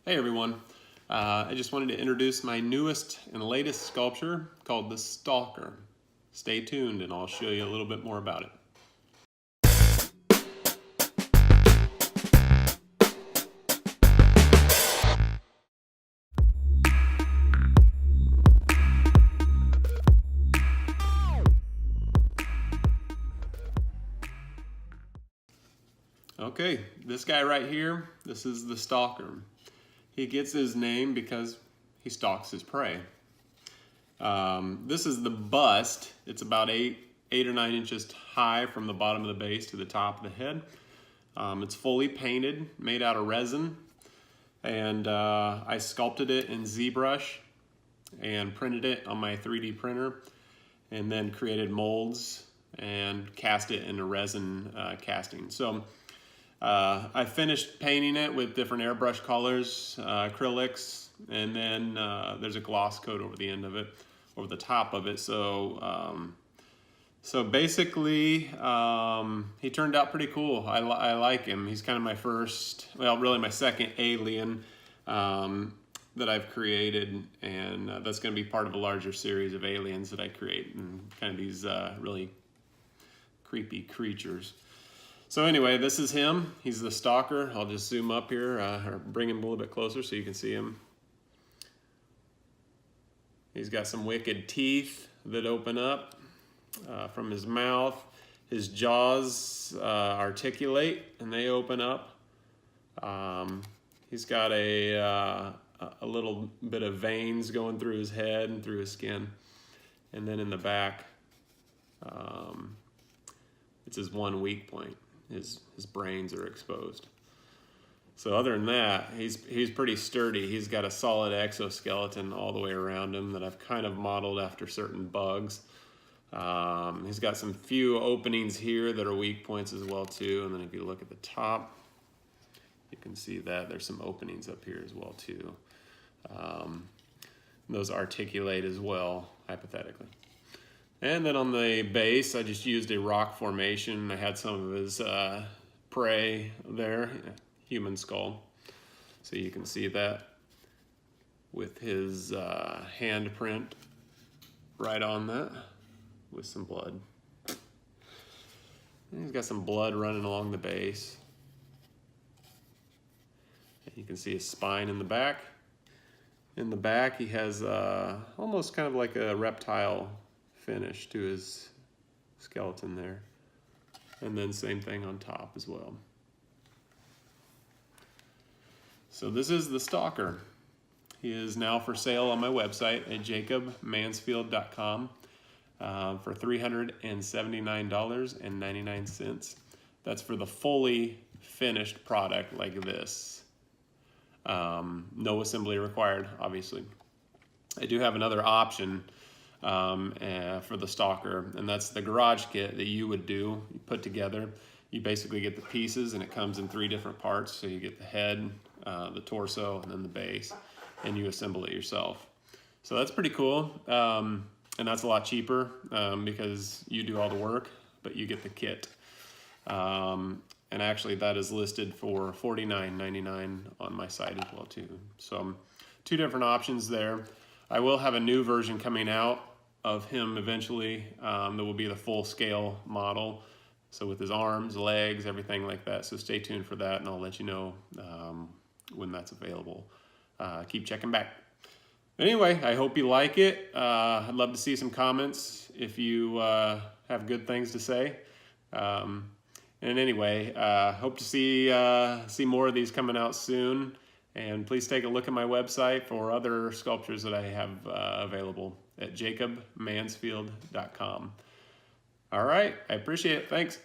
Hey everyone, I just wanted to introduce my newest and latest sculpture called the Stalker. Stay tuned and I'll show you a little bit more about it. Okay, this guy right here, this is the Stalker. He gets his name because he stalks his prey. This is the bust. It's about eight or 9 inches high from the bottom of the base to the top of the head. It's fully painted, made out of resin, and I sculpted it in ZBrush and printed it on my 3D printer, and then created molds and cast it into resin casting. So I finished painting it with different airbrush colors, acrylics, and then there's a gloss coat over the end of it, over the top of it. So basically, he turned out pretty cool. I like him. He's kind of my first, well, really my second alien that I've created, and that's going to be part of a larger series of aliens that I create, and kind of these really creepy creatures. So anyway, this is him. He's the Stalker. I'll just zoom up here, or bring him a little bit closer so you can see him. He's got some wicked teeth that open up from his mouth. His jaws articulate and they open up. He's got a little bit of veins going through his head and through his skin. And then in the back, it's his one weak point. His brains are exposed. So other than that, he's pretty sturdy. He's got a solid exoskeleton all the way around him that I've kind of modeled after certain bugs. He's got some few openings here that are weak points as well too. And then if you look at the top, you can see that there's some openings up here as well too. Those articulate as well, hypothetically. And then on the base, I just used a rock formation. I had some of his prey there, human skull. So you can see that with his handprint right on that with some blood. And he's got some blood running along the base. And you can see his spine in the back. In the back, he has almost kind of like a reptile finish to his skeleton there. And then same thing on top as well. So this is the Stalker. He is now for sale on my website at jacobmansfield.com for $379.99. That's for the fully finished product like this. No assembly required, obviously. I do have another option for the Stalker, and that's the garage kit that you would do. You put together, you basically get the pieces, and it comes in 3 different parts. So you get the head, the torso, and then the base, and you assemble it yourself. So that's pretty cool, and that's a lot cheaper because you do all the work, but you get the kit. And actually that is listed for $49.99 on my site as well too. So 2 different options there. I will have a new version coming out of him eventually that will be the full scale model. So with his arms, legs, everything like that. So stay tuned for that and I'll let you know when that's available. Keep checking back. Anyway, I hope you like it. I'd love to see some comments if you have good things to say. And anyway, hope to see more of these coming out soon. And please take a look at my website for other sculptures that I have available at jacobmansfield.com. All right, I appreciate it. Thanks.